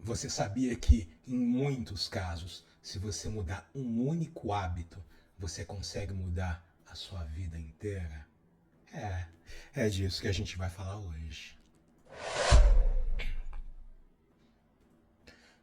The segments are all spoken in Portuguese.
Você sabia que, em muitos casos, se você mudar um único hábito, você consegue mudar a sua vida inteira? É, é disso que a gente vai falar hoje.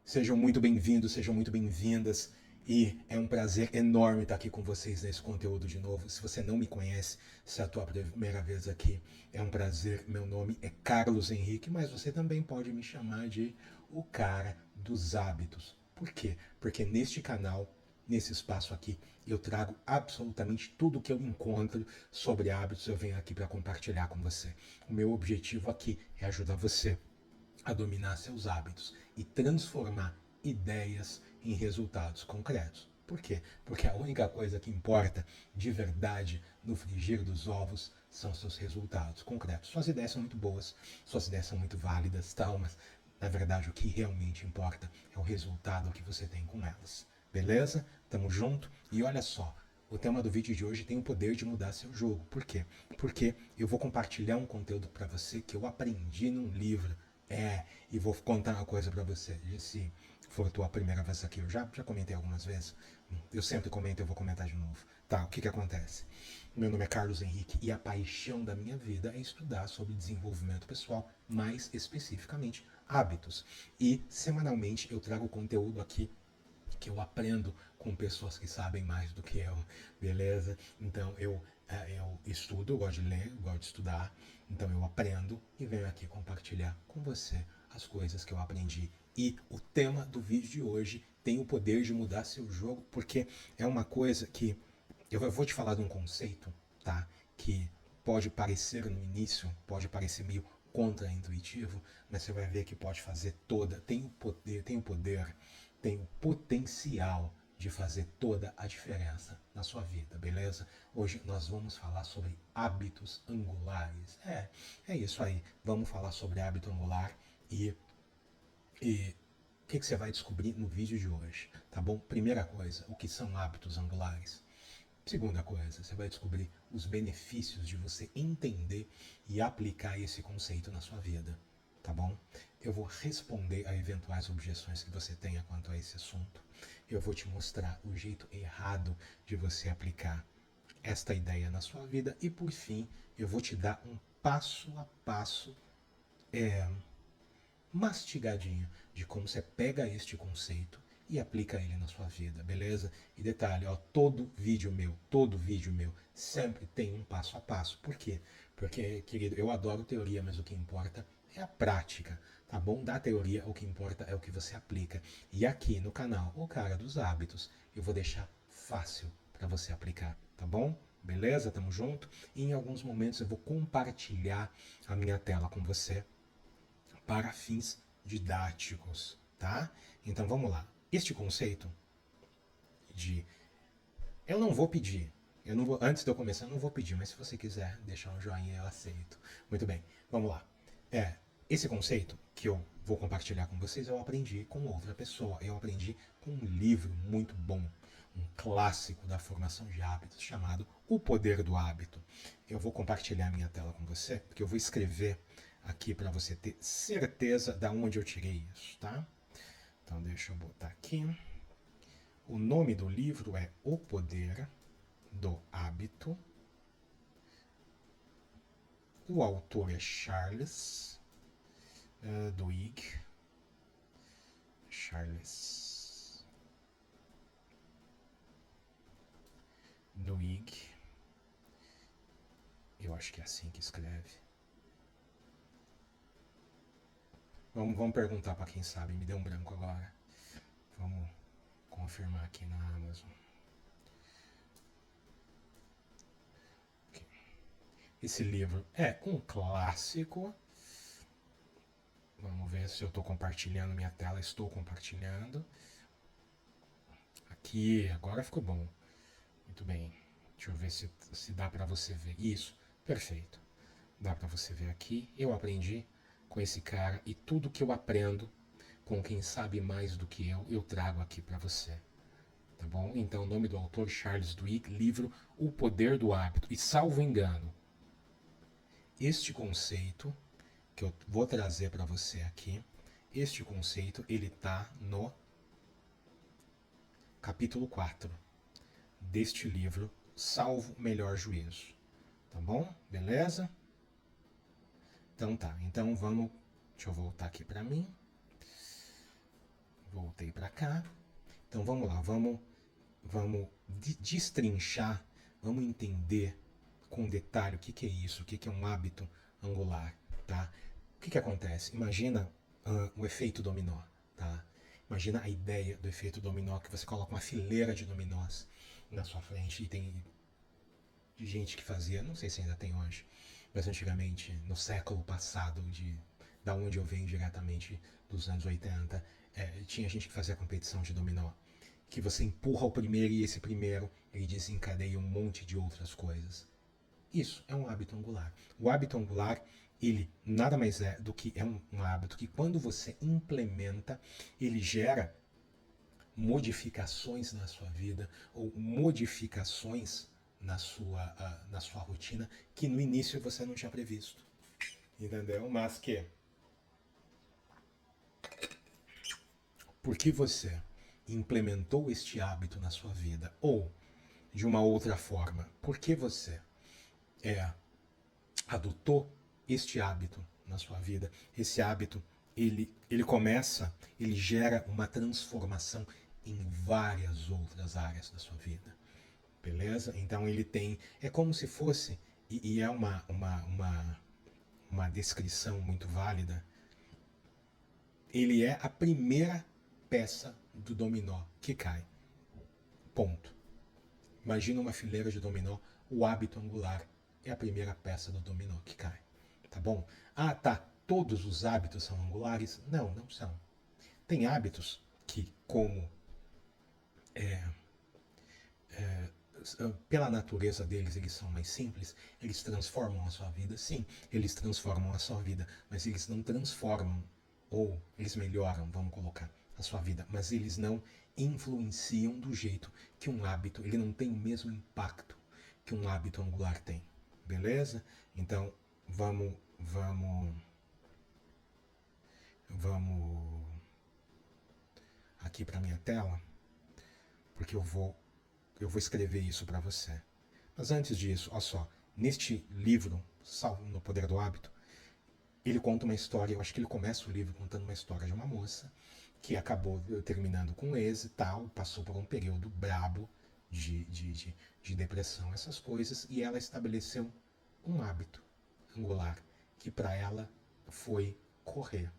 Sejam muito bem-vindos, sejam muito bem-vindas. E é um prazer enorme estar aqui com vocês nesse conteúdo de novo. Se você não me conhece, se é a tua primeira vez aqui, é um prazer. Meu nome é Carlos Henrique, mas você também pode me chamar de o cara dos hábitos. Por quê? Porque neste canal, nesse espaço aqui, eu trago absolutamente tudo que eu encontro sobre hábitos. Eu venho aqui para compartilhar com você. O meu objetivo aqui é ajudar você a dominar seus hábitos e transformar ideias em resultados concretos. Por quê? Porque a única coisa que importa de verdade no frigir dos ovos são seus resultados concretos. Suas ideias são muito boas, suas ideias são muito válidas, tal, mas na verdade o que realmente importa é o resultado que você tem com elas. Beleza? Tamo junto? E olha só, o tema do vídeo de hoje tem o poder de mudar seu jogo. Por quê? Porque eu vou compartilhar um conteúdo para você que eu aprendi num livro. E vou contar uma coisa pra você. Se for tua primeira vez aqui, eu já comentei algumas vezes. Eu sempre comento, eu vou comentar de novo. Tá, o que acontece? Meu nome é Carlos Henrique e a paixão da minha vida é estudar sobre desenvolvimento pessoal, mais especificamente hábitos. E semanalmente eu trago conteúdo aqui que eu aprendo com pessoas que sabem mais do que eu, beleza? Então eu estudo, eu gosto de ler, eu gosto de estudar, então eu aprendo e venho aqui compartilhar com você as coisas que eu aprendi. E o tema do vídeo de hoje tem o poder de mudar seu jogo, porque é uma coisa que eu vou te falar de um conceito, tá? Que pode parecer no início, pode parecer meio contra-intuitivo, mas você vai ver que pode fazer toda, tem o potencial de fazer toda a diferença na sua vida, beleza? Hoje nós vamos falar sobre hábitos angulares. É isso aí. Vamos falar sobre hábito angular e o que você vai descobrir no vídeo de hoje, tá bom? Primeira coisa, o que são hábitos angulares? Segunda coisa, você vai descobrir os benefícios de você entender e aplicar esse conceito na sua vida, tá bom? Eu vou responder a eventuais objeções que você tenha quanto a esse assunto. Eu vou te mostrar o jeito errado de você aplicar esta ideia na sua vida e, por fim, eu vou te dar um passo a passo mastigadinho de como você pega este conceito e aplica ele na sua vida, beleza? E detalhe, ó, todo vídeo meu sempre tem um passo a passo. Por quê? Porque, querido, eu adoro teoria, mas o que importa é a prática, tá bom? Da teoria, o que importa é o que você aplica. E aqui no canal, o cara dos hábitos, eu vou deixar fácil para você aplicar, tá bom? Beleza? Tamo junto? E em alguns momentos eu vou compartilhar a minha tela com você para fins didáticos, tá? Então vamos lá. Este conceito de eu não vou pedir, eu não vou, antes de eu começar, eu não vou pedir, mas se você quiser deixar um joinha, eu aceito. Muito bem, vamos lá. Esse conceito que eu vou compartilhar com vocês, eu aprendi com outra pessoa. Eu aprendi com um livro muito bom, um clássico da formação de hábitos chamado O Poder do Hábito. Eu vou compartilhar minha tela com você, porque eu vou escrever aqui para você ter certeza da onde eu tirei isso, tá? Então deixa eu botar aqui. O nome do livro é O Poder do Hábito. O autor é Charles Duhigg. Charles Duhigg. Eu acho que é assim que escreve. Vamos perguntar para quem sabe. Me deu um branco agora. Vamos confirmar aqui na Amazon. Okay. Esse livro é um clássico. Vamos ver se eu estou compartilhando minha tela. Estou compartilhando. Aqui, agora ficou bom. Muito bem. Deixa eu ver se dá para você ver. Isso, perfeito. Dá para você ver aqui. Eu aprendi com esse cara e tudo que eu aprendo com quem sabe mais do que eu trago aqui para você. Tá bom? Então, o nome do autor, Charles Duhigg, livro O Poder do Hábito. E salvo engano, este conceito que eu vou trazer para você aqui Este conceito, ele está no capítulo 4 deste livro, Salvo Melhor Juízo. Tá bom? Beleza? Então tá. Então vamos... Deixa eu voltar aqui para mim. Voltei para cá. Então vamos lá. Vamos destrinchar. Vamos entender com detalhe o que é isso, o que é um hábito angular, tá? O que acontece? Imagina o efeito dominó, tá? Imagina a ideia do efeito dominó, que você coloca uma fileira de dominós na sua frente e tem gente que fazia, não sei se ainda tem hoje, mas antigamente, no século passado, da onde eu venho diretamente, dos anos 80, tinha gente que fazia competição de dominó, que você empurra o primeiro e esse primeiro ele desencadeia um monte de outras coisas. Isso é um hábito angular. O hábito angular, ele nada mais é do que um hábito que quando você implementa, ele gera modificações na sua vida ou modificações na sua rotina que no início você não tinha previsto. Entendeu? Mas que porque você implementou este hábito na sua vida ou de uma outra forma, porque você adotou este hábito na sua vida, esse hábito ele gera uma transformação em várias outras áreas da sua vida, beleza? Então ele tem, é como se fosse, e é uma descrição muito válida, ele é a primeira peça do dominó que cai, ponto. Imagina uma fileira de dominó, o hábito angular é a primeira peça do dominó que cai. Tá bom? Ah, tá. Todos os hábitos são angulares? Não, não são. Tem hábitos que, como pela natureza deles, eles são mais simples, eles transformam a sua vida. Sim, eles transformam a sua vida, mas eles não transformam, ou eles melhoram, vamos colocar, a sua vida, mas eles não influenciam do jeito que um hábito, ele não tem o mesmo impacto que um hábito angular tem. Beleza? Então, vamos aqui para minha tela, porque eu vou escrever isso para você. Mas antes disso, olha só, neste livro, Salvo no Poder do Hábito, ele conta uma história, eu acho que ele começa o livro contando uma história de uma moça que acabou terminando com ex e tal, passou por um período brabo de depressão, essas coisas, e ela estabeleceu um hábito angular, que para ela foi correr.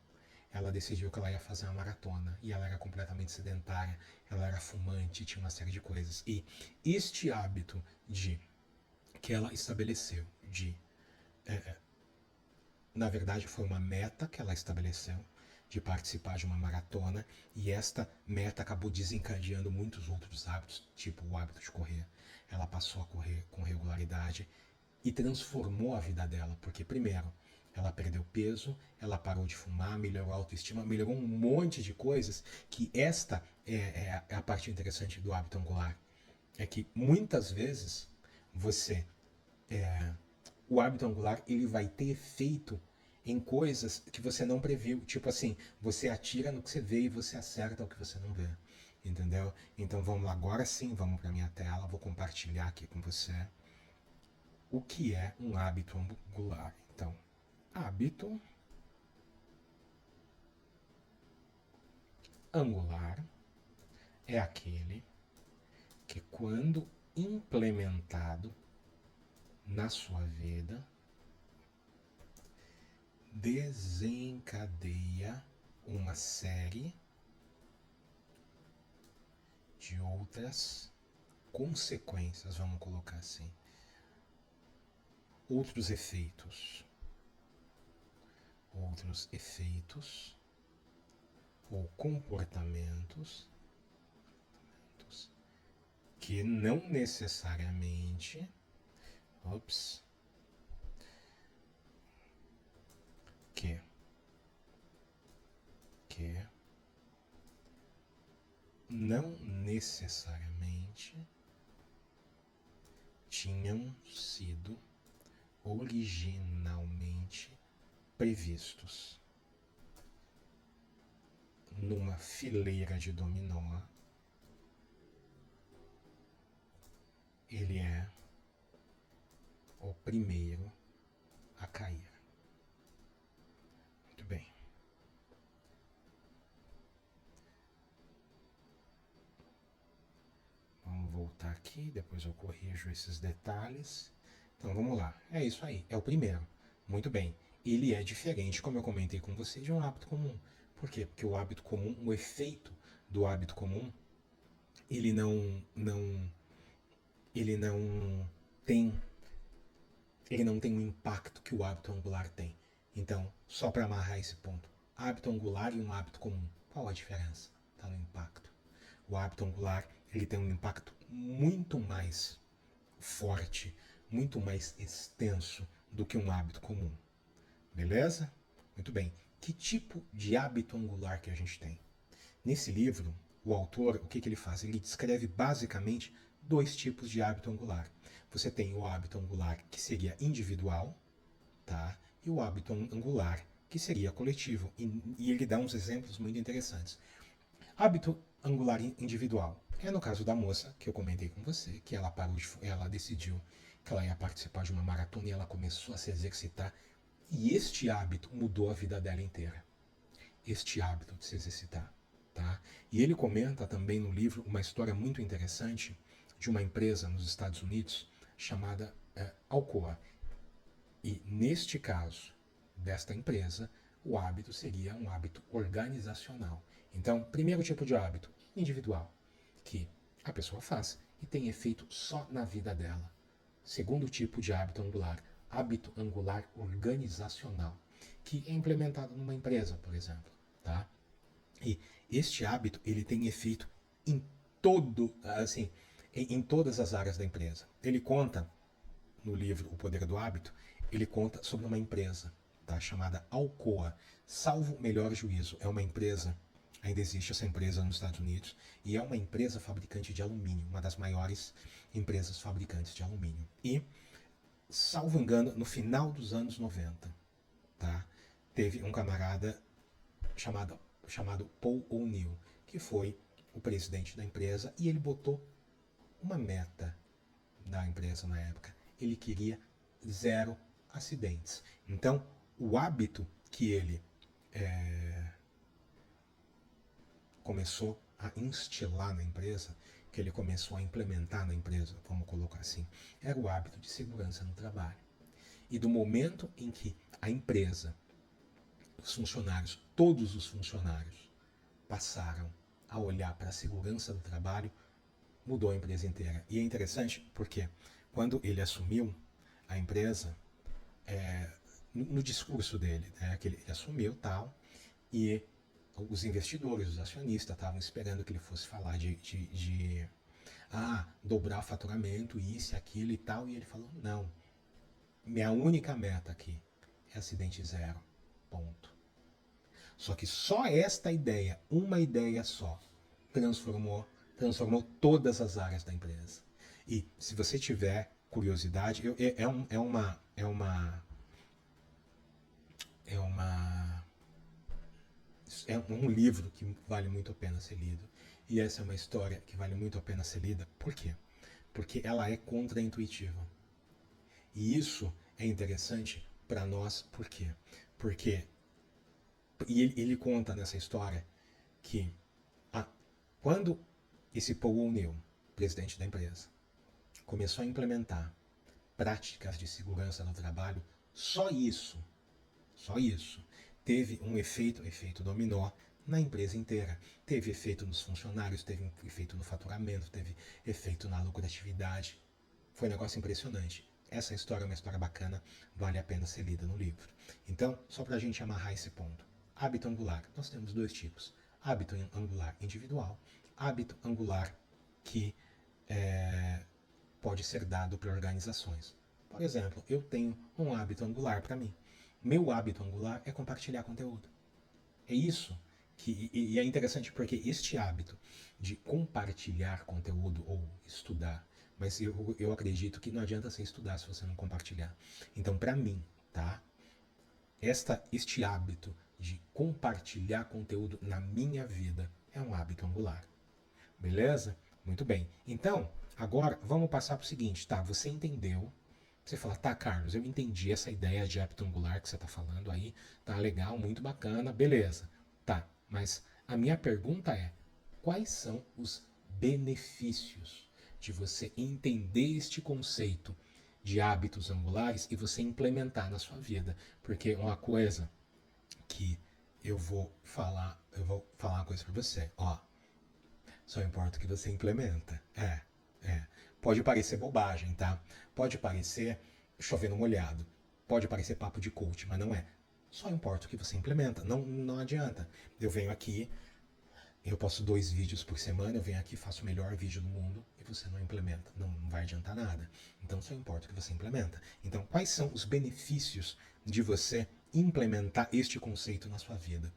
Ela decidiu que ela ia fazer uma maratona e ela era completamente sedentária, ela era fumante, tinha uma série de coisas. E este hábito que ela estabeleceu na verdade foi uma meta que ela estabeleceu de participar de uma maratona, e esta meta acabou desencadeando muitos outros hábitos, tipo o hábito de correr. Ela passou a correr com regularidade e transformou a vida dela, porque primeiro, ela perdeu peso, ela parou de fumar, melhorou a autoestima, melhorou um monte de coisas, que esta é a parte interessante do hábito angular. É que muitas vezes o hábito angular ele vai ter efeito em coisas que você não previu. Tipo assim, você atira no que você vê e você acerta o que você não vê. Entendeu? Então vamos lá, agora sim, vamos para minha tela, vou compartilhar aqui com você o que é um hábito angular. Então, hábito angular é aquele que, quando implementado na sua vida, desencadeia uma série de outras consequências, vamos colocar assim, outros efeitos ou comportamentos que não necessariamente que não necessariamente tinham sido originalmente previstos. numa fileira de dominó, ele é o primeiro a cair. Muito bem. Vamos voltar aqui, depois eu corrijo esses detalhes. Então vamos lá. É isso aí, é o primeiro. Muito bem. Ele é diferente, como eu comentei com você, de um hábito comum. Por quê? Porque o hábito comum, o efeito do hábito comum, ele não tem o impacto que o hábito angular tem. Então, só para amarrar esse ponto, hábito angular e um hábito comum, qual a diferença? Está no impacto. O hábito angular, ele tem um impacto muito mais forte, muito mais extenso do que um hábito comum. Beleza? Muito bem. Que tipo de hábito angular que a gente tem? Nesse livro, o autor, o que ele faz? Ele descreve basicamente dois tipos de hábito angular. Você tem o hábito angular que seria individual, tá? E o hábito angular que seria coletivo. E ele dá uns exemplos muito interessantes. Hábito angular individual é no caso da moça que eu comentei com você, que ela decidiu que ela ia participar de uma maratona e ela começou a se exercitar. E este hábito mudou a vida dela inteira. Este hábito de se exercitar. Tá? E ele comenta também no livro uma história muito interessante de uma empresa nos Estados Unidos chamada Alcoa. E neste caso desta empresa, o hábito seria um hábito organizacional. Então, primeiro tipo de hábito, individual, que a pessoa faz e tem efeito só na vida dela. Segundo tipo de hábito angular organizacional, que é implementado numa empresa, por exemplo, tá? E este hábito, ele tem efeito em em todas as áreas da empresa. Ele conta no livro O Poder do Hábito, ele conta sobre uma empresa, tá, chamada Alcoa, salvo melhor juízo. É uma empresa, ainda existe essa empresa nos Estados Unidos, e é uma empresa fabricante de alumínio, uma das maiores empresas fabricantes de alumínio. E, salvo engano, no final dos anos 90, tá, teve um camarada chamado Paul O'Neill, que foi o presidente da empresa, e ele botou uma meta da empresa na época. Ele queria 0 acidentes. Então, o hábito que ele começou a instilar na empresa, que ele começou a implementar na empresa, vamos colocar assim, era o hábito de segurança no trabalho. E do momento em que a empresa, os funcionários, todos os funcionários, passaram a olhar para a segurança do trabalho, mudou a empresa inteira. E é interessante porque quando ele assumiu a empresa, no discurso dele, né, que ele assumiu tal, e os investidores, os acionistas estavam esperando que ele fosse falar de dobrar o faturamento, isso e aquilo e tal, e ele falou, não, minha única meta aqui é acidente zero, ponto. Só que só esta ideia, uma ideia só, transformou todas as áreas da empresa. E se você tiver curiosidade, é um livro que vale muito a pena ser lido. E essa é uma história que vale muito a pena ser lida. Por quê? Porque ela é contraintuitiva. E isso é interessante para nós, por quê? Porque ele conta nessa história que quando esse Paul O'Neill, presidente da empresa, começou a implementar práticas de segurança no trabalho, só isso, teve um efeito dominó na empresa inteira. Teve efeito nos funcionários, teve efeito no faturamento, teve efeito na lucratividade. Foi um negócio impressionante. Essa história é uma história bacana, vale a pena ser lida no livro. Então, só para a gente amarrar esse ponto. Hábito angular, nós temos dois tipos. Hábito angular individual, hábito angular que pode ser dado por organizações. Por exemplo, eu tenho um hábito angular para mim. Meu hábito angular é compartilhar conteúdo. É isso e é interessante porque este hábito de compartilhar conteúdo ou estudar, mas eu acredito que não adianta você estudar se você não compartilhar. Então, para mim, tá? Este hábito de compartilhar conteúdo na minha vida é um hábito angular. Beleza? Muito bem. Então, agora vamos passar para o seguinte, tá? Você entendeu? Você fala, tá, Carlos, eu entendi essa ideia de hábito angular que você está falando aí, tá legal, muito bacana, beleza. Tá, mas a minha pergunta é, quais são os benefícios de você entender este conceito de hábitos angulares e você implementar na sua vida? Porque uma coisa que eu vou falar uma coisa para você, ó, só importa o que você implementa. Pode parecer bobagem, tá? Pode parecer chovendo molhado. Pode parecer papo de coach, mas não é. Só importa o que você implementa. Não adianta. Eu venho aqui, eu posto 2 vídeos por semana, eu venho aqui, faço o melhor vídeo do mundo e você não implementa. Não vai adiantar nada. Então só importa o que você implementa. Então, quais são os benefícios de você implementar este conceito na sua vida?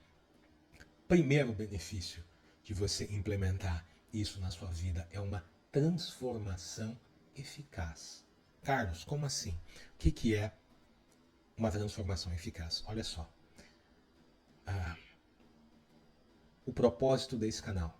Primeiro benefício de você implementar isso na sua vida é uma transformação eficaz. Carlos, como assim? O que é uma transformação eficaz? Olha só. O propósito desse canal,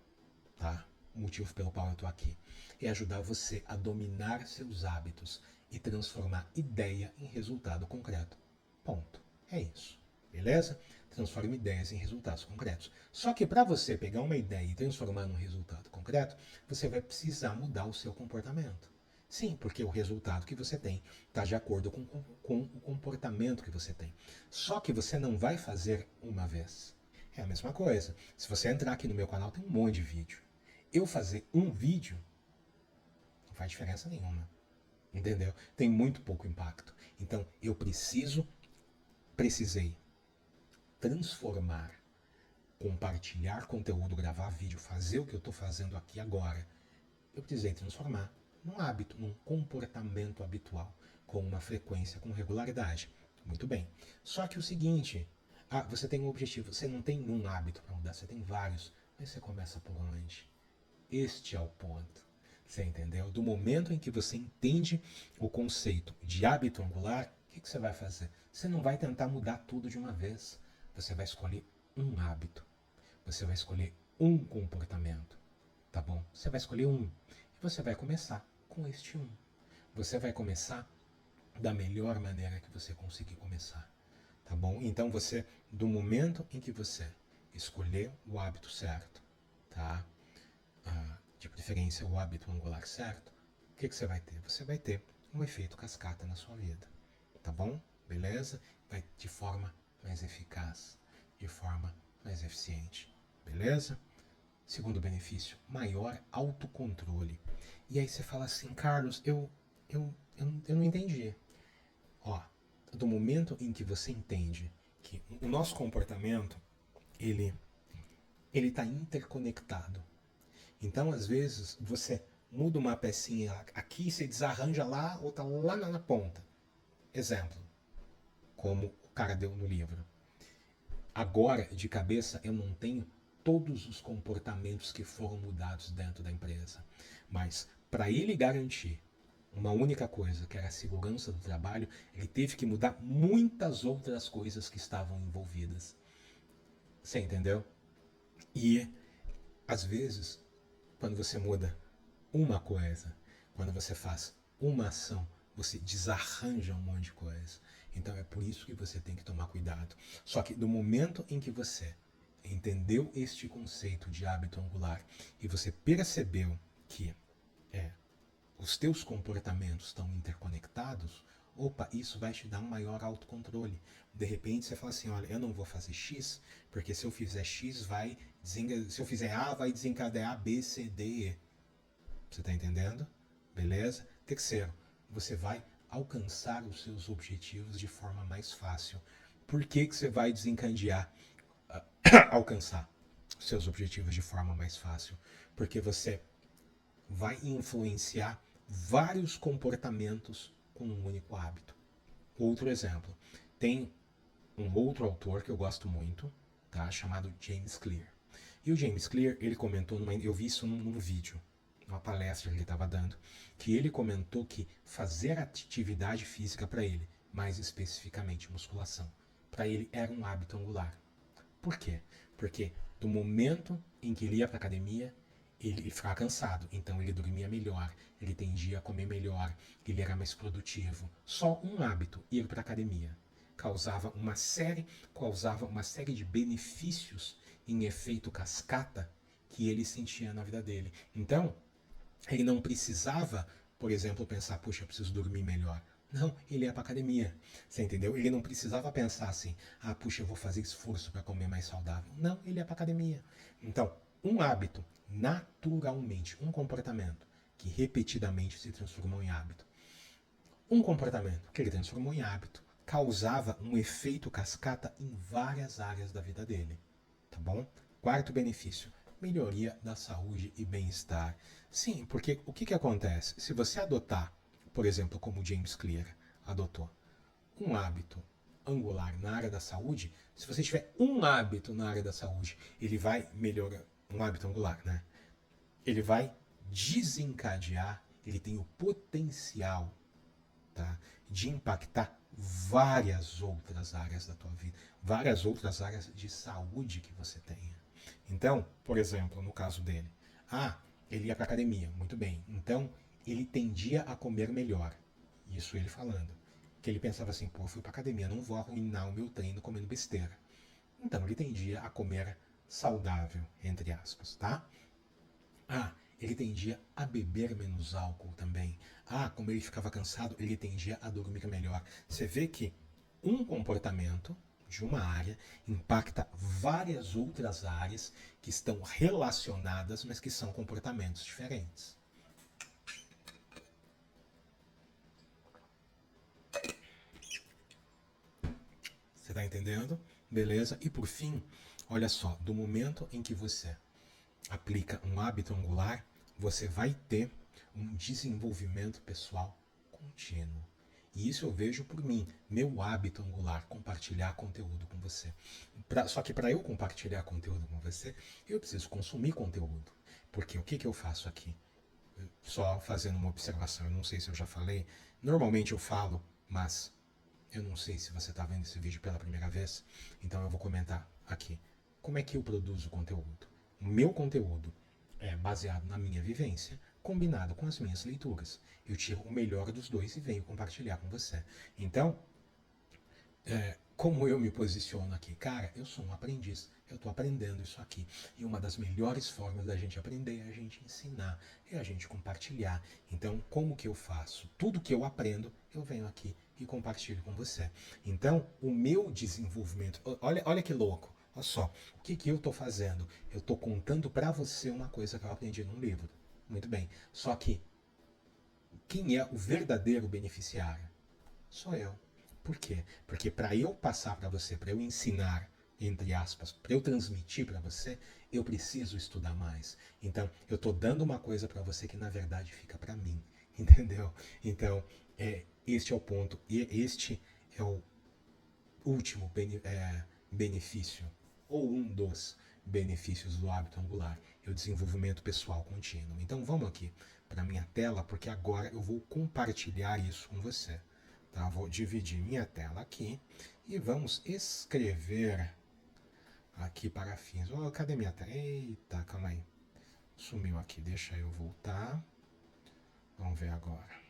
tá? O motivo pelo qual eu estou aqui é ajudar você a dominar seus hábitos e transformar ideia em resultado concreto. Ponto. É isso. Beleza? Transforma ideias em resultados concretos. Só que para você pegar uma ideia e transformar num resultado concreto, você vai precisar mudar o seu comportamento. Sim, porque o resultado que você tem está de acordo com o comportamento que você tem. Só que você não vai fazer uma vez. É a mesma coisa. Se você entrar aqui no meu canal, tem um monte de vídeo. Eu fazer um vídeo não faz diferença nenhuma. Entendeu? Tem muito pouco impacto. Então, eu precisei transformar, compartilhar conteúdo, gravar vídeo, fazer o que eu estou fazendo aqui agora. Eu precisei transformar num hábito, num comportamento habitual, com uma frequência, com regularidade. Muito bem. Só que o seguinte, você tem um objetivo, você não tem um hábito para mudar, você tem vários, mas você começa por onde? Este é o ponto. Você entendeu? Do momento em que você entende o conceito de hábito angular, o que você vai fazer? Você não vai tentar mudar tudo de uma vez. Você vai escolher um hábito. Você vai escolher um comportamento. Tá bom? Você vai escolher um. E você vai começar com este um. Você vai começar da melhor maneira que você conseguir começar. Tá bom? Então você, do momento em que você escolher o hábito certo, tá? De preferência o hábito angular certo, o que você vai ter? Você vai ter um efeito cascata na sua vida. Tá bom? Beleza? Vai de forma mais eficaz, de forma mais eficiente. Beleza? Segundo benefício, maior autocontrole. E aí você fala assim, Carlos, eu não entendi. Ó, do momento em que você entende que o nosso comportamento, ele está interconectado. Então, às vezes, você muda uma pecinha aqui, você desarranja lá, outra lá na ponta. Exemplo, como o cara deu no livro. Agora, de cabeça, eu não tenho todos os comportamentos que foram mudados dentro da empresa. Mas, para ele garantir uma única coisa, que era a segurança do trabalho, ele teve que mudar muitas outras coisas que estavam envolvidas. Você entendeu? E, às vezes, quando você muda uma coisa, quando você faz uma ação, você desarranja um monte de coisa. Então é por isso que você tem que tomar cuidado. Só que do momento em que você entendeu este conceito de hábito angular e você percebeu que os teus comportamentos estão interconectados, opa, isso vai te dar um maior autocontrole. De repente você fala assim, olha, eu não vou fazer X, porque se eu fizer X se eu fizer A, vai desencadear B, C, D, E. Você está entendendo? Beleza? Terceiro, você vai alcançar os seus objetivos de forma mais fácil. Por que você vai desencadear, alcançar os seus objetivos de forma mais fácil? Porque você vai influenciar vários comportamentos com um único hábito. Outro exemplo, tem um outro autor que eu gosto muito, tá? Chamado James Clear. E o James Clear, ele comentou, eu vi isso num vídeo, numa palestra que ele estava dando, que ele comentou que fazer atividade física para ele, mais especificamente musculação, para ele era um hábito angular. Por quê? Porque do momento em que ele ia para academia, ele ficava cansado, então ele dormia melhor, ele tendia a comer melhor, ele era mais produtivo. Só um hábito, ir para academia, causava uma série de benefícios em efeito cascata que ele sentia na vida dele. Então, ele não precisava, por exemplo, pensar, puxa, eu preciso dormir melhor. Não, ele ia para academia. Você entendeu? Ele não precisava pensar assim, ah, puxa, eu vou fazer esforço para comer mais saudável. Não, ele ia para academia. Então, um hábito, naturalmente, um comportamento que repetidamente se transformou em hábito. Um comportamento que ele transformou em hábito causava um efeito cascata em várias áreas da vida dele. Tá bom? Quarto benefício, melhoria da saúde e bem-estar. Sim, porque o que acontece? Se você adotar, por exemplo, como James Clear adotou, um hábito angular na área da saúde, se você tiver um hábito na área da saúde, ele vai melhorar, um hábito angular, né? Ele vai desencadear, ele tem o potencial, tá, de impactar várias outras áreas da tua vida, várias outras áreas de saúde que você tenha. Então, por exemplo, no caso dele, ele ia para academia, muito bem. Então, ele tendia a comer melhor. Isso ele falando. Que ele pensava assim, pô, eu fui para academia, não vou arruinar o meu treino comendo besteira. Então, ele tendia a comer saudável, entre aspas, tá? Ele tendia a beber menos álcool também. Como ele ficava cansado, ele tendia a dormir melhor. Você vê que um comportamento de uma área impacta várias outras áreas que estão relacionadas, mas que são comportamentos diferentes. Você está entendendo? Beleza? E por fim, olha só, do momento em que você aplica um hábito angular, você vai ter um desenvolvimento pessoal contínuo. E isso eu vejo por mim, meu hábito angular, compartilhar conteúdo com você. Só que para eu compartilhar conteúdo com você, eu preciso consumir conteúdo. Porque o que eu faço aqui? Só fazendo uma observação, eu não sei se eu já falei, normalmente eu falo, mas eu não sei se você está vendo esse vídeo pela primeira vez, então eu vou comentar aqui. Como é que eu produzo conteúdo? O meu conteúdo é baseado na minha vivência, combinado com as minhas leituras. Eu tiro o melhor dos dois e venho compartilhar com você. Então, como eu me posiciono aqui? Cara, eu sou um aprendiz, eu estou aprendendo isso aqui. E uma das melhores formas da gente aprender é a gente ensinar, é a gente compartilhar. Então, como que eu faço? Tudo que eu aprendo, eu venho aqui e compartilho com você. Então, o meu desenvolvimento, olha que louco, olha só, o que eu estou fazendo? Eu estou contando para você uma coisa que eu aprendi num livro. Muito bem, só que quem é o verdadeiro beneficiário? Sou eu. Por quê? Porque para eu passar para você, para eu ensinar, entre aspas, para eu transmitir para você, eu preciso estudar mais. Então, eu estou dando uma coisa para você que na verdade fica para mim, entendeu? Então, este é o ponto e este é o último benefício, ou um dos benefícios do hábito angular, é o desenvolvimento pessoal contínuo. Então, vamos aqui para a minha tela, porque agora eu vou compartilhar isso com você. Tá? Vou dividir minha tela aqui e vamos escrever aqui para fins. Cadê minha tela? Eita, calma aí. Sumiu aqui, deixa eu voltar. Vamos ver agora.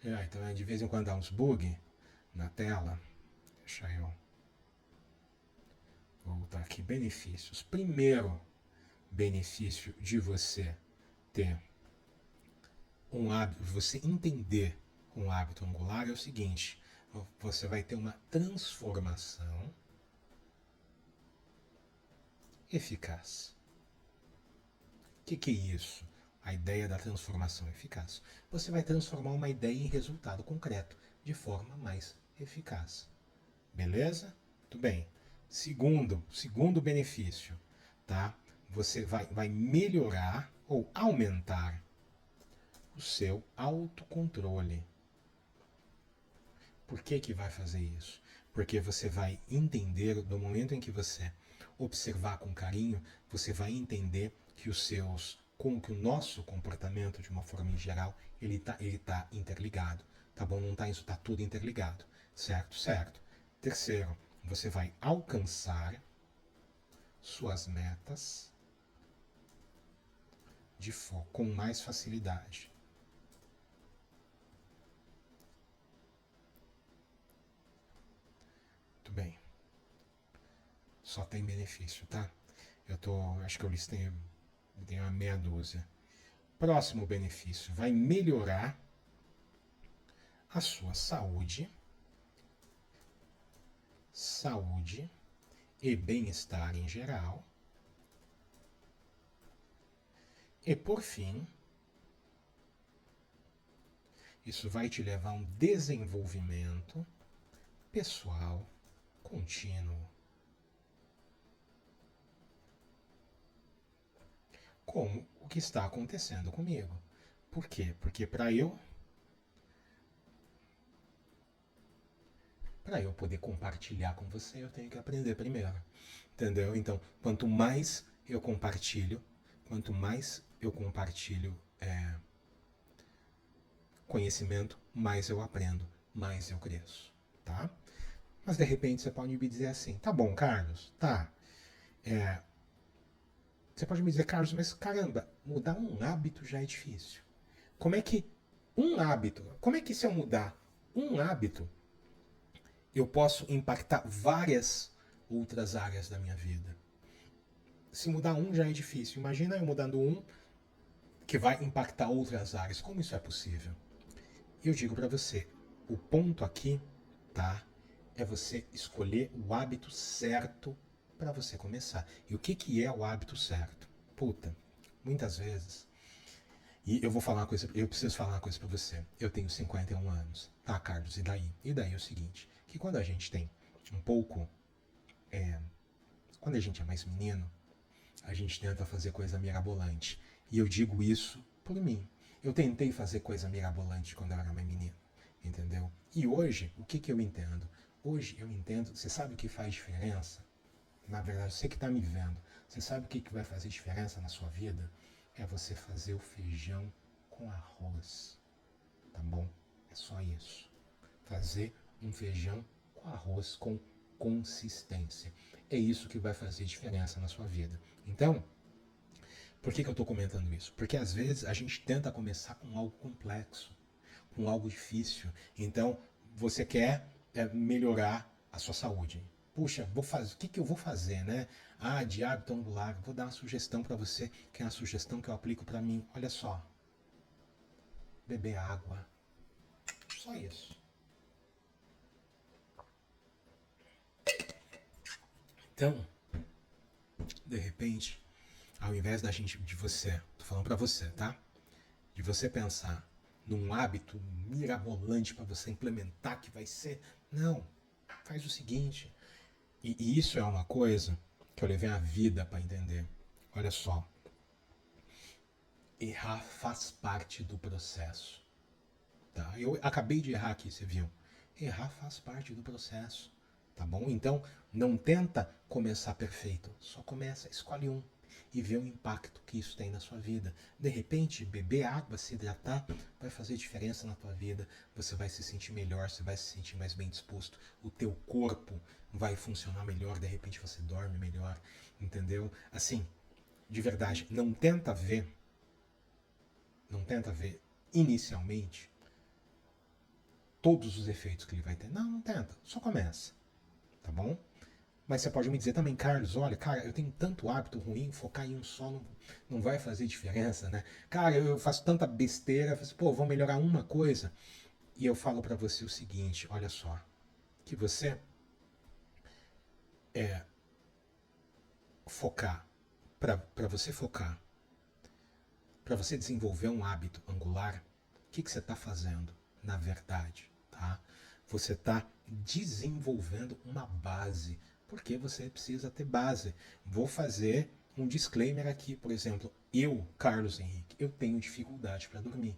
Então, de vez em quando dá uns bug na tela. Deixa eu voltar aqui. Benefícios. Primeiro benefício de você ter um hábito, você entender um hábito angular é o seguinte: você vai ter uma transformação eficaz. O que é isso? A ideia da transformação eficaz. Você vai transformar uma ideia em resultado concreto de forma mais eficaz. Beleza? Muito bem. Segundo benefício, tá? Você vai melhorar ou aumentar o seu autocontrole. Por que vai fazer isso? Porque você vai entender, do momento em que você observar com carinho, você vai entender que que o nosso comportamento, de uma forma em geral, ele tá interligado, tá bom? Não tá isso, tá tudo interligado, certo? Certo. Terceiro, você vai alcançar suas metas com mais facilidade. Muito bem. Só tem benefício, tá? Acho que eu listei uma meia dúzia. Próximo benefício, vai melhorar a sua saúde e bem-estar em geral. E por fim, isso vai te levar a um desenvolvimento pessoal contínuo. Como o que está acontecendo comigo. Por quê? Porque para eu poder compartilhar com você, eu tenho que aprender primeiro. Entendeu? Então, quanto mais eu compartilho conhecimento, mais eu aprendo, mais eu cresço, tá? Mas de repente você pode me dizer assim, tá bom, Carlos, tá. Você pode me dizer, Carlos, mas caramba, mudar um hábito já é difícil. Como é que se eu mudar um hábito, eu posso impactar várias outras áreas da minha vida? Se mudar um já é difícil, imagina eu mudando um que vai impactar outras áreas. Como isso é possível? Eu digo para você, o ponto aqui, tá, é você escolher o hábito certo para você começar. E o que é o hábito certo? Puta, muitas vezes. E eu preciso falar uma coisa para você. Eu tenho 51 anos, tá, Carlos? E daí? E daí é o seguinte, que quando a gente tem um pouco, quando a gente é mais menino, a gente tenta fazer coisa mirabolante. E eu digo isso por mim. Eu tentei fazer coisa mirabolante quando eu era mais menino, entendeu? E hoje, o que eu entendo? Hoje eu entendo, você sabe o que faz diferença? Na verdade, você que está me vendo, você sabe o que vai fazer diferença na sua vida? É você fazer o feijão com arroz, tá bom? É só isso. Fazer um feijão com arroz com consistência. É isso que vai fazer diferença na sua vida. Então, por que eu estou comentando isso? Porque às vezes a gente tenta começar com algo complexo, com algo difícil. Então, você quer melhorar a sua saúde. Puxa, o que eu vou fazer, né? De hábito angular, vou dar uma sugestão para você, que é uma sugestão que eu aplico para mim. Olha só. Beber água. Só isso. Então, de repente, ao invés de você, tô falando para você, tá? De você pensar num hábito mirabolante para você implementar que vai ser, não, faz o seguinte. E isso é uma coisa que eu levei a vida para entender. Olha só, errar faz parte do processo, tá? Eu acabei de errar aqui, você viu? Errar faz parte do processo, tá bom? Então, não tenta começar perfeito, só começa, escolhe um e vê o impacto que isso tem na sua vida. De repente, beber água, se hidratar, vai fazer diferença na tua vida. Você vai se sentir melhor, você vai se sentir mais bem disposto. O teu corpo vai funcionar melhor, de repente você dorme melhor, entendeu? Assim, de verdade, não tenta ver inicialmente todos os efeitos que ele vai ter. Não tenta, só começa, tá bom? Mas você pode me dizer também, Carlos, olha, cara, eu tenho tanto hábito ruim, focar em um só não vai fazer diferença, né? Cara, eu faço tanta besteira, eu faço, vou melhorar uma coisa. E eu falo para você o seguinte, olha só, que você focar, para você desenvolver um hábito angular, o que você está fazendo, na verdade, tá? Você está desenvolvendo uma base, porque você precisa ter base. Vou fazer um disclaimer aqui, por exemplo, eu, Carlos Henrique, eu tenho dificuldade para dormir.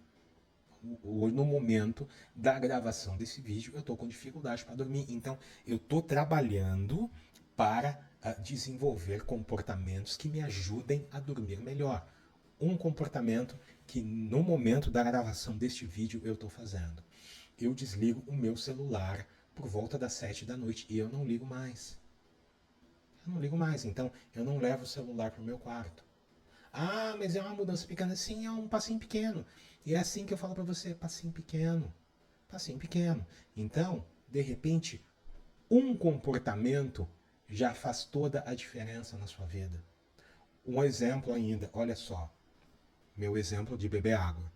No momento da gravação desse vídeo, eu estou com dificuldade para dormir. Então, eu estou trabalhando para desenvolver comportamentos que me ajudem a dormir melhor. Um comportamento que no momento da gravação deste vídeo eu estou fazendo. Eu desligo o meu celular por volta das 7 da noite. E eu não ligo mais. Eu não ligo mais. Então, eu não levo o celular para o meu quarto. Ah, mas é uma mudança pequena. Sim, é um passinho pequeno. E é assim que eu falo para você, passinho pequeno. Passinho pequeno. Então, de repente, um comportamento já faz toda a diferença na sua vida. Um exemplo ainda, olha só. Meu exemplo de beber água.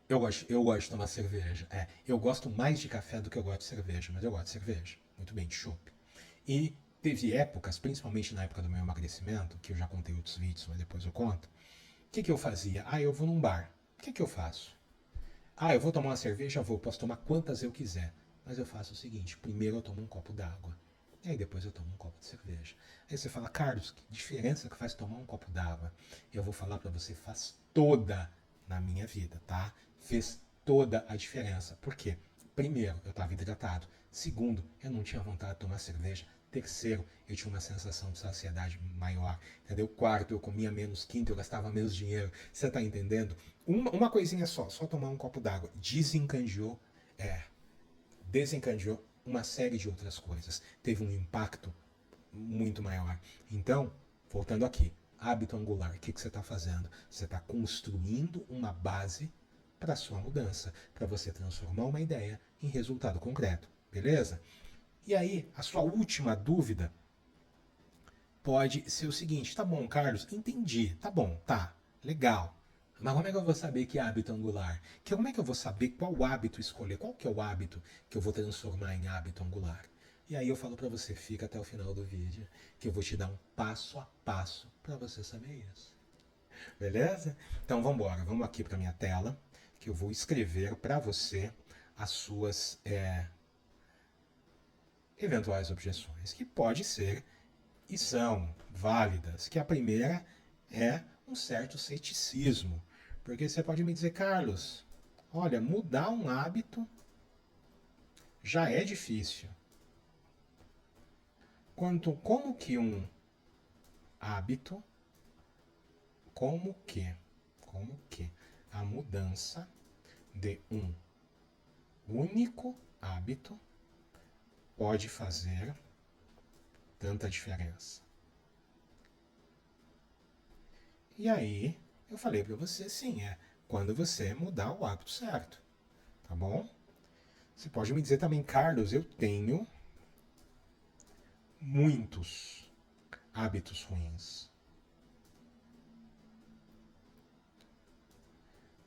Eu gosto de tomar cerveja. Eu gosto mais de café do que eu gosto de cerveja, mas eu gosto de cerveja. Muito bem, de chopp. E teve épocas, principalmente na época do meu emagrecimento, que eu já contei outros vídeos, mas depois eu conto. O que eu fazia? Eu vou num bar. O que eu faço? Eu vou tomar uma cerveja? Vou. Posso tomar quantas eu quiser. Mas eu faço o seguinte: primeiro eu tomo um copo d'água. E aí depois eu tomo um copo de cerveja. Aí você fala, Carlos, que diferença que faz tomar um copo d'água? Eu vou falar para você, faz toda na minha vida, tá? Fez toda a diferença. Por quê? Primeiro, eu estava hidratado. Segundo, eu não tinha vontade de tomar cerveja. Terceiro, eu tinha uma sensação de saciedade maior. Entendeu? Quarto, eu comia menos. Quinto, eu gastava menos dinheiro. Você tá entendendo? Uma coisinha só tomar um copo d'água. Desencadeou uma série de outras coisas. Teve um impacto muito maior. Então, voltando aqui, hábito angular, o que você está fazendo? Você está construindo uma base para a sua mudança, para você transformar uma ideia em resultado concreto, beleza? E aí, a sua última dúvida pode ser o seguinte: tá bom, Carlos, entendi, tá bom, tá, legal. Mas como é que eu vou saber que é hábito angular? Como é que eu vou saber qual hábito escolher? Qual que é o hábito que eu vou transformar em hábito angular? E aí eu falo para você, fica até o final do vídeo, que eu vou te dar um passo a passo para você saber isso. Beleza? Então vamos embora, vamos aqui para minha tela, que eu vou escrever para você as suas eventuais objeções, que pode ser e são válidas. Que a primeira é um certo ceticismo. Porque você pode me dizer, Carlos, olha, mudar um hábito já é difícil. Como que um hábito, como que a mudança de um único hábito pode fazer tanta diferença? E aí, eu falei para você, sim, quando você mudar o hábito certo, tá bom? Você pode me dizer também, Carlos, eu tenho muitos hábitos ruins.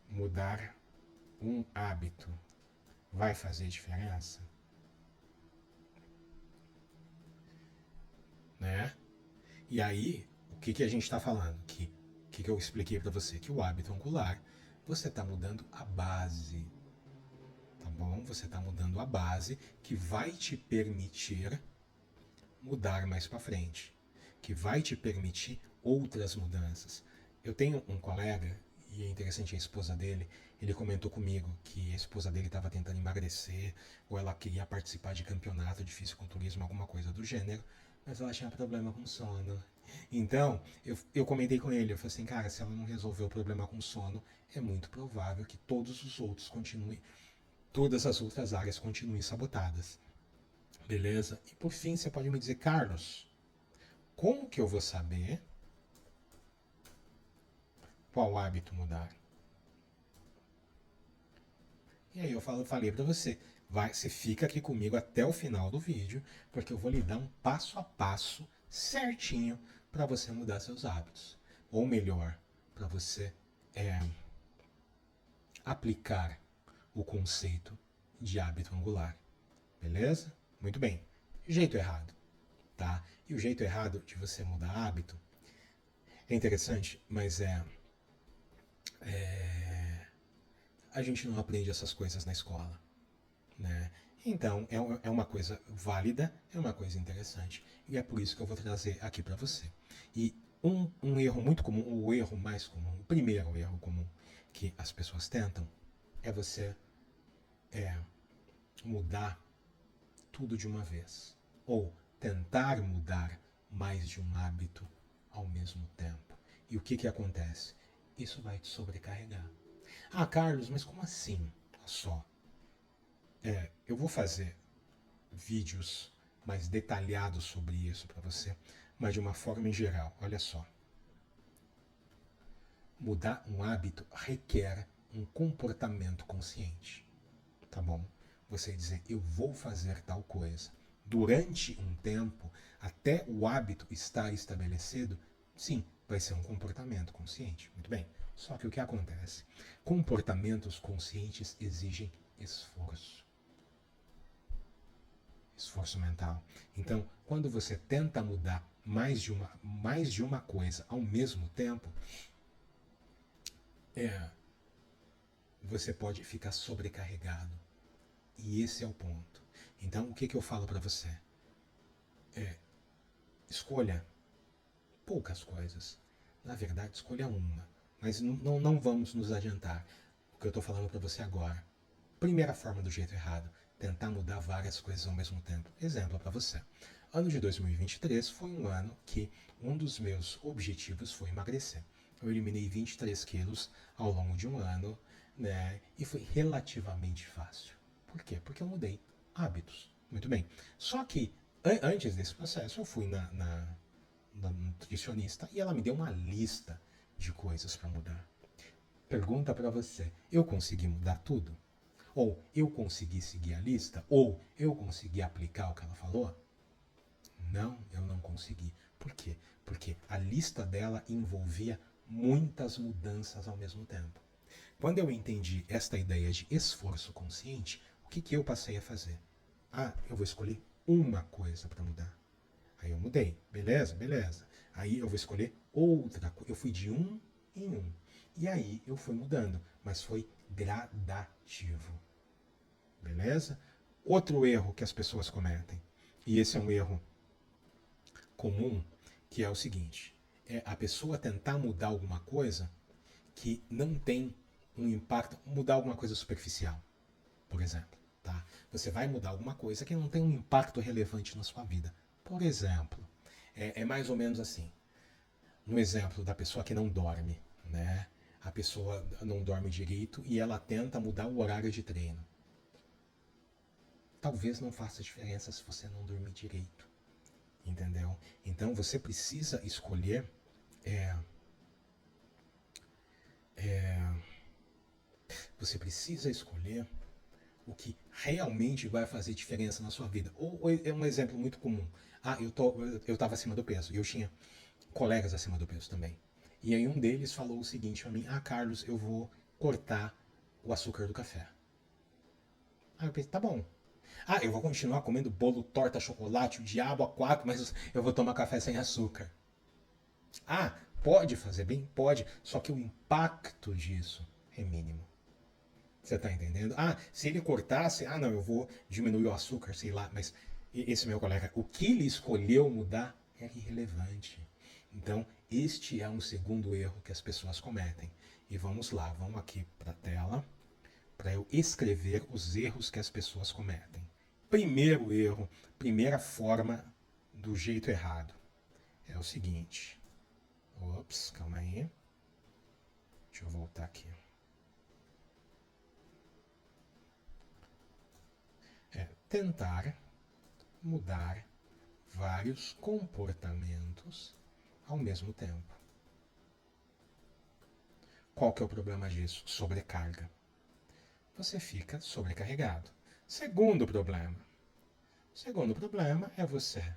Mudar um hábito vai fazer diferença? Né? E aí, o que a gente está falando? Que eu expliquei para você? Que o hábito angular, você está mudando a base. Tá bom? Você está mudando a base que vai te permitir mudar mais para frente. Que vai te permitir outras mudanças. Eu tenho um colega, e é interessante, a esposa dele, ele comentou comigo que a esposa dele estava tentando emagrecer, ou ela queria participar de campeonato de fisiculturismo, alguma coisa do gênero, mas ela tinha problema com sono. Então, eu comentei com ele, eu falei assim, cara, se ela não resolver o problema com sono, é muito provável que todas as outras áreas continuem sabotadas. Beleza? E por fim, você pode me dizer, Carlos, como que eu vou saber qual hábito mudar? E aí eu falei para você, você fica aqui comigo até o final do vídeo, porque eu vou lhe dar um passo a passo certinho para você mudar seus hábitos. Ou melhor, para você aplicar o conceito de hábito angular. Beleza? Muito bem. Jeito errado, tá? E o jeito errado de você mudar hábito é interessante, mas a gente não aprende essas coisas na escola, né? Então, é uma coisa válida, é uma coisa interessante. E é por isso que eu vou trazer aqui para você. E um erro muito comum, o erro mais comum, o primeiro erro comum que as pessoas tentam é você mudar tudo de uma vez. Ou tentar mudar mais de um hábito ao mesmo tempo. E o que acontece? Isso vai te sobrecarregar. Ah, Carlos, mas como assim? Só. Eu vou fazer vídeos mais detalhados sobre isso para você, mas de uma forma em geral. Olha só. Mudar um hábito requer um comportamento consciente, tá bom? Você dizer, eu vou fazer tal coisa. Durante um tempo, até o hábito estar estabelecido, sim, vai ser um comportamento consciente. Muito bem. Só que o que acontece? Comportamentos conscientes exigem esforço. Esforço mental. Então, quando você tenta mudar mais de uma coisa ao mesmo tempo, você pode ficar sobrecarregado. E esse é o ponto. Então, o que eu falo para você? Escolha poucas coisas. Na verdade, escolha uma. Mas não vamos nos adiantar. O que eu estou falando para você agora. Primeira forma do jeito errado. Tentar mudar várias coisas ao mesmo tempo. Exemplo para você. Ano de 2023 foi um ano que um dos meus objetivos foi emagrecer. Eu eliminei 23 quilos ao longo de um ano, né? E foi relativamente fácil. Por quê? Porque eu mudei hábitos. Muito bem. Só que antes desse processo eu fui na nutricionista e ela me deu uma lista de coisas para mudar. Pergunta para você: eu consegui mudar tudo? Ou eu consegui seguir a lista? Ou eu consegui aplicar o que ela falou? Não, eu não consegui. Por quê? Porque a lista dela envolvia muitas mudanças ao mesmo tempo. Quando eu entendi esta ideia de esforço consciente, o que eu passei a fazer? Eu vou escolher uma coisa para mudar. Aí eu mudei, beleza, beleza. Aí eu vou escolher outra coisa. Eu fui de um em um. E aí eu fui mudando, mas foi gradativo. Beleza? Outro erro que as pessoas cometem, e esse é um erro comum, que é o seguinte: é a pessoa tentar mudar alguma coisa que não tem um impacto, mudar alguma coisa superficial, por exemplo. Tá? Você vai mudar alguma coisa que não tem um impacto relevante na sua vida. Por exemplo, é mais ou menos assim. No exemplo da pessoa que não dorme, né? A pessoa não dorme direito e ela tenta mudar o horário de treino. Talvez não faça diferença se você não dormir direito, entendeu? Então você precisa escolher você precisa escolher o que realmente vai fazer diferença na sua vida. Ou é um exemplo muito comum. Eu estava acima do peso e eu tinha colegas acima do peso também. E aí um deles falou o seguinte para mim: Carlos, eu vou cortar o açúcar do café. Aí eu pensei, tá bom. Eu vou continuar comendo bolo, torta, chocolate, o diabo a quatro, mas eu vou tomar café sem açúcar. Pode fazer bem? Pode. Só que o impacto disso é mínimo. Você tá entendendo? Se ele cortasse, não, eu vou diminuir o açúcar, sei lá, mas esse meu colega, o que ele escolheu mudar é irrelevante. Então, este é um segundo erro que as pessoas cometem. E vamos lá, vamos aqui para a tela, para eu escrever os erros que as pessoas cometem. Primeiro erro, primeira forma do jeito errado, é o seguinte. Ops, calma aí. Deixa eu voltar aqui. Tentar mudar vários comportamentos ao mesmo tempo. Qual que é o problema disso? Sobrecarga. Você fica sobrecarregado. Segundo problema. Segundo problema é você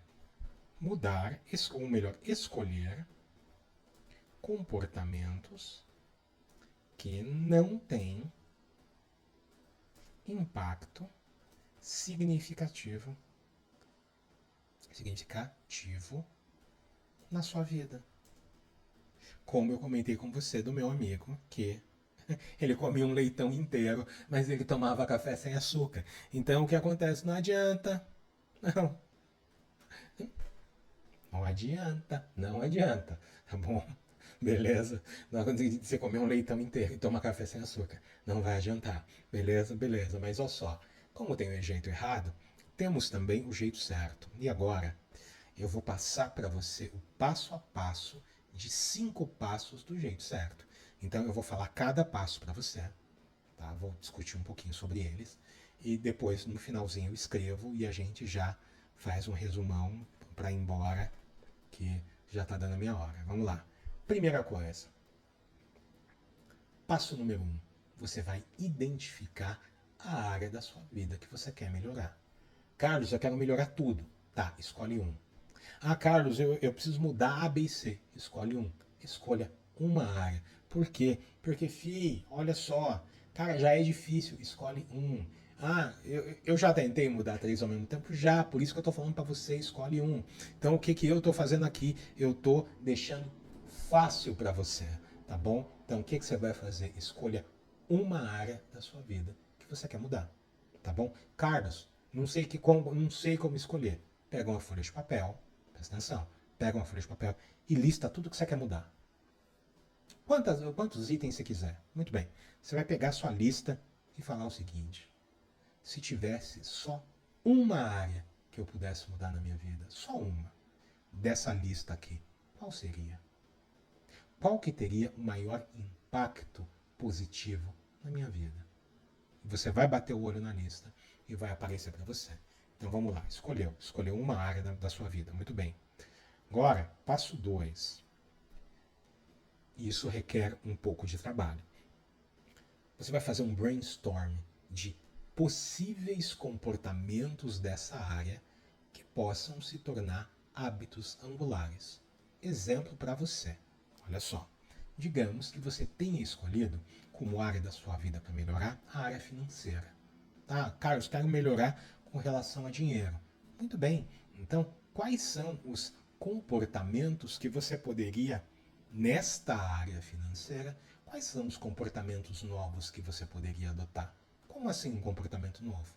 mudar, ou melhor, escolher comportamentos que não têm impacto significativo na sua vida. Como eu comentei com você do meu amigo, que ele comia um leitão inteiro, mas ele tomava café sem açúcar. Então o que acontece? Não adianta. Não. Não adianta. Não adianta. Tá bom? Beleza? Não, você comer um leitão inteiro e tomar café sem açúcar. Não vai adiantar. Beleza? Beleza. Mas olha só. Como tem o jeito errado, temos também o jeito certo. E agora, eu vou passar para você o passo a passo de 5 passos do jeito certo. Então eu vou falar cada passo para você, tá? Vou discutir um pouquinho sobre eles e depois no finalzinho eu escrevo e a gente já faz um resumão para ir embora, que já está dando a minha hora. Vamos lá. Primeira coisa. Passo número 1. Você vai identificar a área da sua vida que você quer melhorar. Carlos, eu quero melhorar tudo. Tá, escolhe um. Ah, Carlos, eu preciso mudar A, B e C. Escolhe um. Escolha uma área. Por quê? Porque, olha só, cara, já é difícil. Escolhe um. Ah, eu já tentei mudar três ao mesmo tempo? Já, por isso que eu tô falando para você, escolhe um. Então, o que eu tô fazendo aqui? Eu tô deixando fácil para você, tá bom? Então, o que você vai fazer? Escolha uma área da sua vida que você quer mudar, tá bom? Carlos, não sei como escolher. Pega uma folha de papel, presta atenção, pega uma folha de papel e lista tudo que você quer mudar. Quantos itens você quiser. Muito bem. Você vai pegar a sua lista e falar o seguinte: se tivesse só uma área que eu pudesse mudar na minha vida, só uma, dessa lista aqui, qual seria? Qual que teria o maior impacto positivo na minha vida? Você vai bater o olho na lista e vai aparecer para você. Então vamos lá, escolheu uma área da sua vida, muito bem. Agora, passo 2. Isso requer um pouco de trabalho. Você vai fazer um brainstorm de possíveis comportamentos dessa área que possam se tornar hábitos angulares. Exemplo para você. Olha só. Digamos que você tenha escolhido como área da sua vida para melhorar a área financeira. Ah, Carlos, quero melhorar com relação a dinheiro. Muito bem. Então, quais são os comportamentos que você poderia, nesta área financeira, quais são os comportamentos novos que você poderia adotar? Como assim um comportamento novo?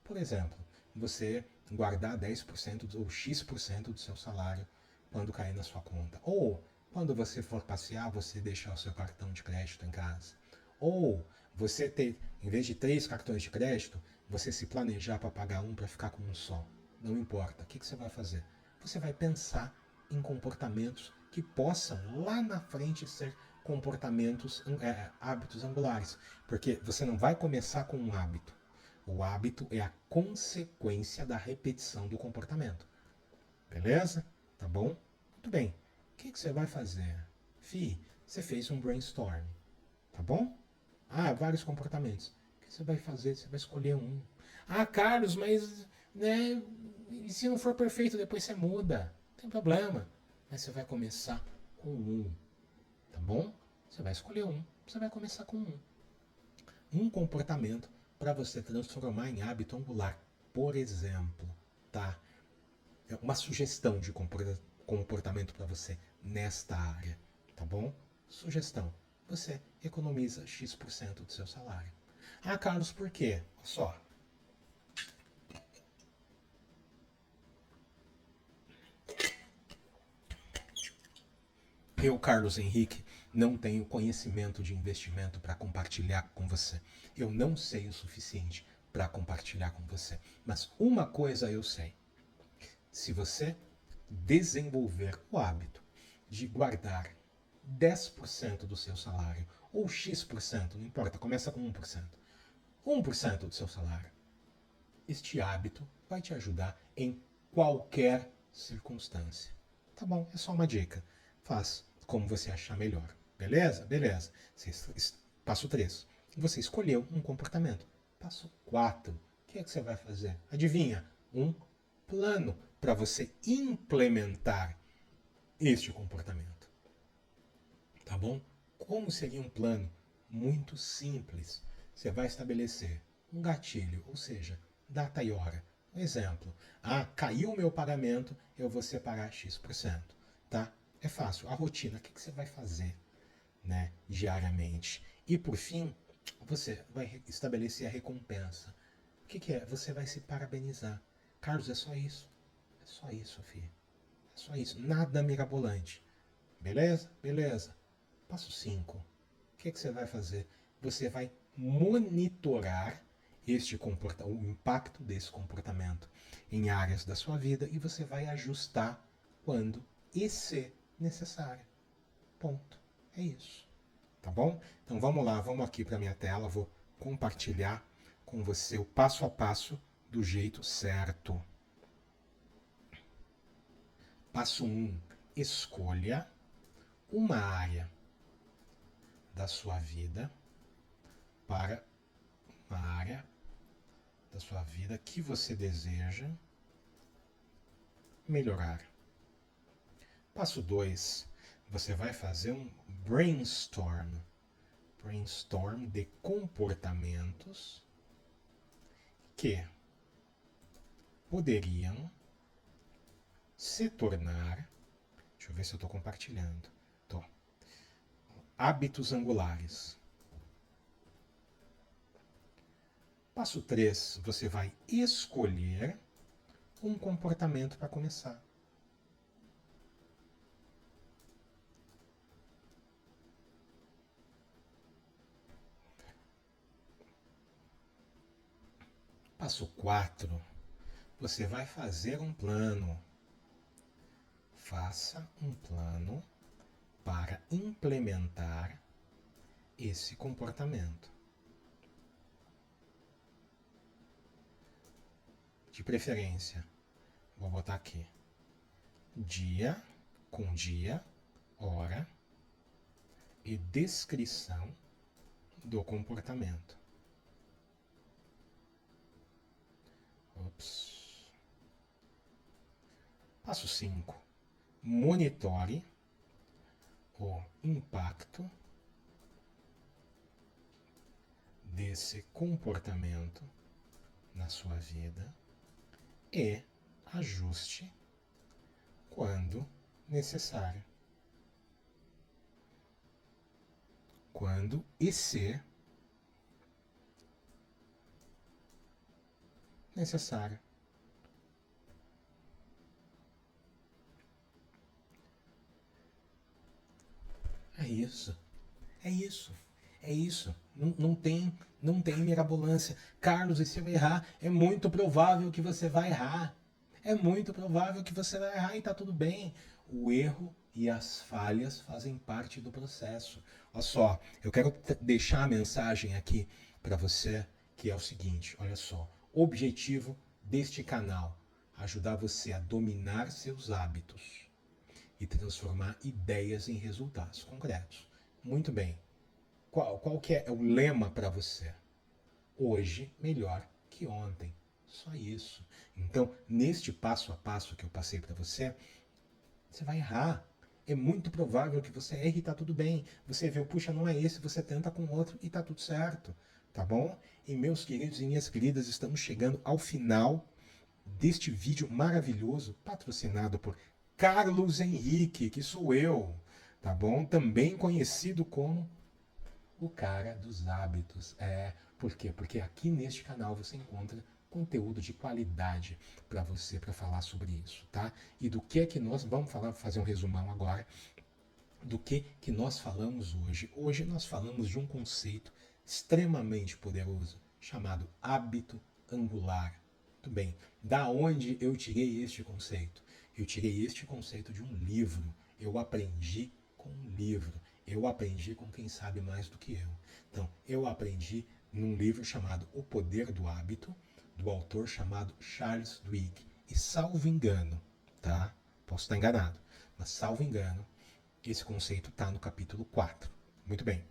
Por exemplo, você guardar 10% ou X% do seu salário quando cair na sua conta. Ou, quando você for passear, você deixar o seu cartão de crédito em casa. Ou, você ter, em vez de 3 cartões de crédito, você se planejar para pagar um para ficar com um só. Não importa. O que você vai fazer? Você vai pensar em comportamentos que possam lá na frente ser comportamentos, hábitos angulares. Porque você não vai começar com um hábito. O hábito é a consequência da repetição do comportamento. Beleza? Tá bom? Muito bem. O que você vai fazer? Você fez um brainstorm. Tá bom? Ah, vários comportamentos. O que você vai fazer? Você vai escolher um. Ah, Carlos, mas né, e se não for perfeito, depois você muda. Não tem problema. Mas você vai começar com um. Tá bom? Você vai escolher um. Você vai começar com um. Um comportamento para você transformar em hábito angular. Por exemplo, tá? É uma sugestão de comportamento para você nesta área, tá bom? Sugestão. Você economiza X% do seu salário. Ah, Carlos, por quê? Só. Eu, Carlos Henrique, não tenho conhecimento de investimento para compartilhar com você. Eu não sei o suficiente para compartilhar com você. Mas uma coisa eu sei. Se você desenvolver o hábito de guardar 10% do seu salário, ou X%, não importa, começa com 1%. 1% do seu salário. Este hábito vai te ajudar em qualquer circunstância. Tá bom? É só uma dica. Faz como você achar melhor. Beleza? Beleza. Passo 3. Você escolheu um comportamento. Passo 4. O que é que você vai fazer? Adivinha? Um plano para você implementar este comportamento. Tá bom? Como seria um plano? Muito simples. Você vai estabelecer um gatilho, ou seja, data e hora. Um exemplo. Ah, caiu o meu pagamento, eu vou separar X%. Tá? É fácil. A rotina, o que você vai fazer, né, diariamente? E por fim, você vai estabelecer a recompensa. O que é? Você vai se parabenizar. Carlos, é só isso. É só isso, filho. É só isso. Nada mirabolante. Beleza? Beleza. Passo 5. O que você vai fazer? Você vai monitorar o impacto desse comportamento em áreas da sua vida e você vai ajustar quando e se necessário. Ponto. É isso. Tá bom? Então vamos lá, vamos aqui para minha tela, vou compartilhar com você o passo a passo do jeito certo. Passo 1. Escolha uma área da sua vida para uma área da sua vida que você deseja melhorar. Passo 2. Você vai fazer um brainstorm de comportamentos que poderiam se tornar, deixa eu ver se eu estou compartilhando, hábitos angulares. Passo 3, você vai escolher um comportamento para começar. Passo 4, você vai fazer um plano. Faça um plano para implementar esse comportamento. De preferência, vou botar aqui, dia com dia, hora e descrição do comportamento. Passo 5. Monitore o impacto desse comportamento na sua vida e ajuste quando necessário. Quando e se necessário. É isso. É isso. É isso. Não tem mirabolância. Carlos, e se eu errar, é muito provável que você vai errar. É muito provável que você vai errar e tá tudo bem. O erro e as falhas fazem parte do processo. Olha só, eu quero deixar a mensagem aqui para você, que é o seguinte, olha só. O objetivo deste canal, ajudar você a dominar seus hábitos e transformar ideias em resultados concretos. Muito bem. Qual que é o lema para você? Hoje melhor que ontem. Só isso. Então, neste passo a passo que eu passei para você, você vai errar. É muito provável que você erre e tá tudo bem. Você vê, puxa, não é esse, você tenta com outro e tá tudo certo. Tá bom? E meus queridos e minhas queridas, estamos chegando ao final deste vídeo maravilhoso, patrocinado por Carlos Henrique, que sou eu, tá bom? Também conhecido como o cara dos hábitos. Por quê? Porque aqui neste canal você encontra conteúdo de qualidade para você, para falar sobre isso, tá? E do que é que nós vamos fazer um resumão agora do que nós falamos hoje. Hoje nós falamos de um conceito extremamente poderoso chamado hábito angular. Muito bem. Da onde eu tirei este conceito? Eu tirei este conceito de um livro. Eu aprendi com um livro. Eu aprendi com quem sabe mais do que eu. Então, eu aprendi num livro chamado O Poder do Hábito, do autor chamado Charles Duhigg. E salvo engano, tá? Posso estar enganado, mas salvo engano, esse conceito está no capítulo 4. Muito bem.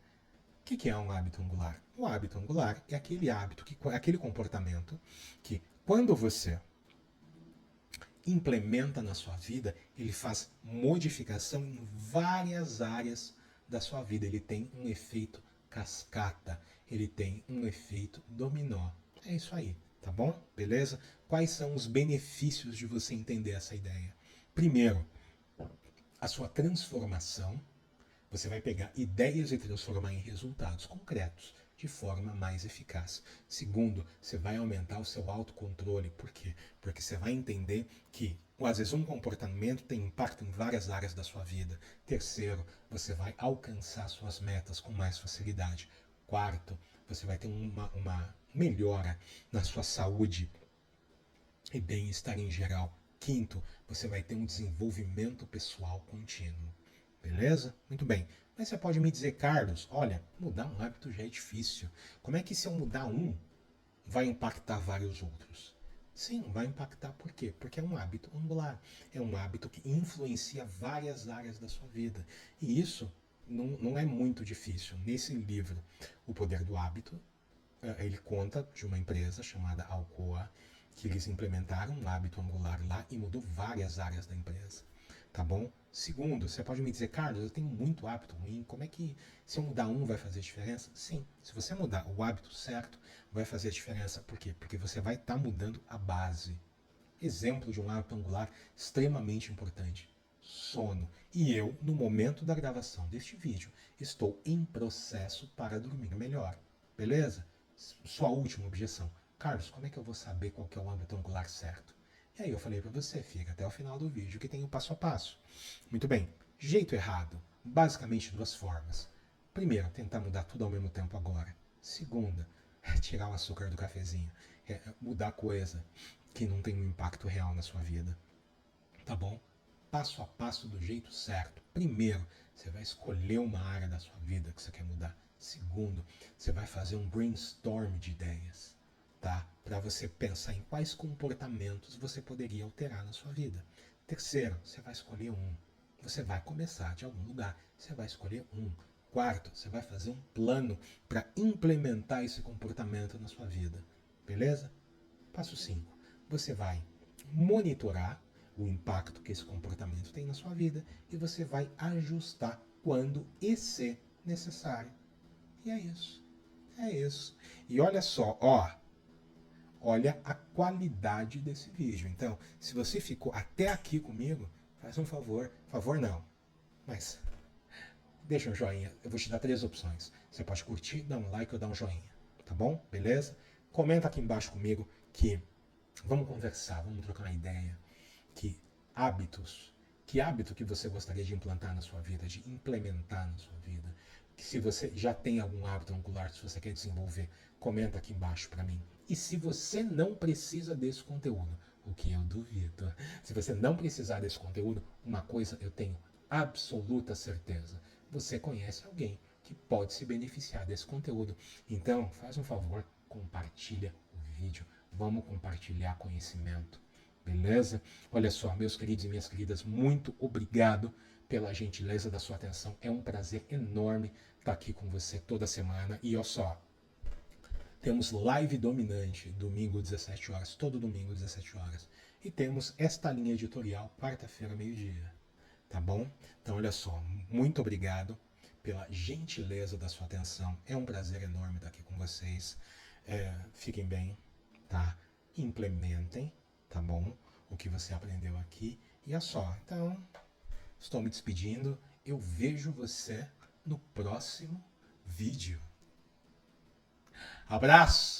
O que é um hábito angular? O hábito angular é aquele hábito, aquele comportamento que, quando você implementa na sua vida, ele faz modificação em várias áreas da sua vida. Ele tem um efeito cascata, ele tem um efeito dominó. É isso aí, tá bom? Beleza? Quais são os benefícios de você entender essa ideia? Primeiro, a sua transformação, você vai pegar ideias e transformar em resultados concretos de forma mais eficaz. Segundo, você vai aumentar o seu autocontrole. Por quê? Porque você vai entender que, às vezes, um comportamento tem impacto em várias áreas da sua vida. Terceiro, você vai alcançar suas metas com mais facilidade. Quarto, você vai ter uma melhora na sua saúde e bem-estar em geral. Quinto, você vai ter um desenvolvimento pessoal contínuo. Beleza? Muito bem. Mas você pode me dizer, Carlos, olha, mudar um hábito já é difícil. Como é que se eu mudar um, vai impactar vários outros. Sim, vai impactar por quê? Porque é um hábito angular. É um hábito que influencia várias áreas da sua vida. E isso não é muito difícil. Nesse livro, O Poder do Hábito, ele conta de uma empresa chamada Alcoa, que eles implementaram um hábito angular lá e mudou várias áreas da empresa. Tá bom? Segundo, você pode me dizer, Carlos, eu tenho muito hábito ruim, como é que se eu mudar um vai fazer diferença? Sim, se você mudar o hábito certo, vai fazer diferença. Por quê? Porque você vai estar mudando a base. Exemplo de um hábito angular extremamente importante: sono. E eu, no momento da gravação deste vídeo, estou em processo para dormir melhor. Beleza? Sua última objeção. Carlos, como é que eu vou saber qual que é o hábito angular certo? E aí eu falei para você, fica até o final do vídeo que tem o passo a passo. Muito bem. Jeito errado. Basicamente duas formas. Primeiro, tentar mudar tudo ao mesmo tempo agora. Segunda, tirar o açúcar do cafezinho. Mudar coisa que não tem um impacto real na sua vida. Tá bom? Passo a passo do jeito certo. Primeiro, você vai escolher uma área da sua vida que você quer mudar. Segundo, você vai fazer um brainstorm de ideias, tá? Para você pensar em quais comportamentos você poderia alterar na sua vida. Terceiro, você vai escolher um. Você vai começar de algum lugar. Você vai escolher um. Quarto, você vai fazer um plano para implementar esse comportamento na sua vida. Beleza? Passo 5. Você vai monitorar o impacto que esse comportamento tem na sua vida e você vai ajustar quando e se necessário. E é isso. É isso. E olha só, olha a qualidade desse vídeo. Então, se você ficou até aqui comigo, faz um favor. Favor não, mas deixa um joinha. Eu vou te dar 3 opções. Você pode curtir, dar um like ou dar um joinha. Tá bom? Beleza? Comenta aqui embaixo comigo que vamos conversar, vamos trocar uma ideia. Que hábito que você gostaria de implantar na sua vida, de implementar na sua vida? Que se você já tem algum hábito angular, se você quer desenvolver, comenta aqui embaixo para mim. E se você não precisa desse conteúdo, o que eu duvido, se você não precisar desse conteúdo, uma coisa eu tenho absoluta certeza: você conhece alguém que pode se beneficiar desse conteúdo. Então, faz um favor, compartilha o vídeo. Vamos compartilhar conhecimento. Beleza? Olha só, meus queridos e minhas queridas, muito obrigado pela gentileza da sua atenção. É um prazer enorme estar aqui com você toda semana. E olha só, temos live dominante, domingo 17 horas, todo domingo 17 horas. E temos esta linha editorial, quarta-feira, meio-dia. Tá bom? Então, olha só, muito obrigado pela gentileza da sua atenção. É um prazer enorme estar aqui com vocês. Fiquem bem, tá? Implementem, tá bom? O que você aprendeu aqui. E é só. Então, estou me despedindo. Eu vejo você no próximo vídeo. Abraço!